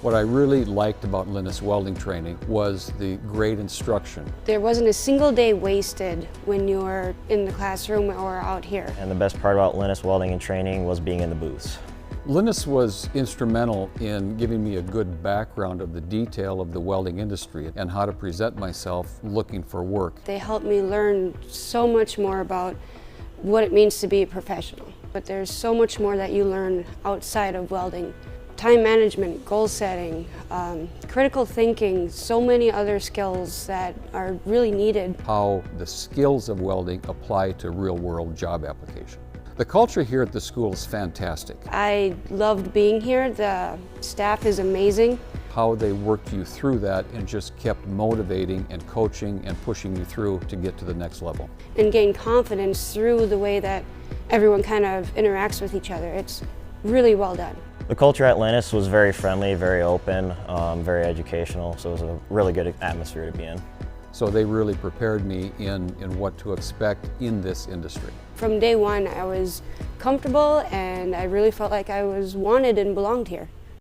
What I really liked about Lynnes Welding Training was the great instruction. There wasn't a single day wasted when you were in the classroom or out here. And the best part about Lynnes Welding and Training was being in the booths. Lynnes was instrumental in giving me a good background of the detail of the welding industry and how to present myself looking for work. They helped me learn so much more about what it means to be a professional. But there's so much more that you learn outside of welding. Time management, goal setting, critical thinking, so many other skills that are really needed. How the skills of welding apply to real-world job application. The culture here at the school is fantastic. I loved being here. The staff is amazing. How they worked you through that and just kept motivating and coaching and pushing you through to get to the next level. And gain confidence through the way that everyone kind of interacts with each other. It's really well done. The culture at Lynnes was very friendly, very open, very educational, so it was a really good atmosphere to be in. So they really prepared me in what to expect in this industry. From day one, I was comfortable and I really felt like I was wanted and belonged here.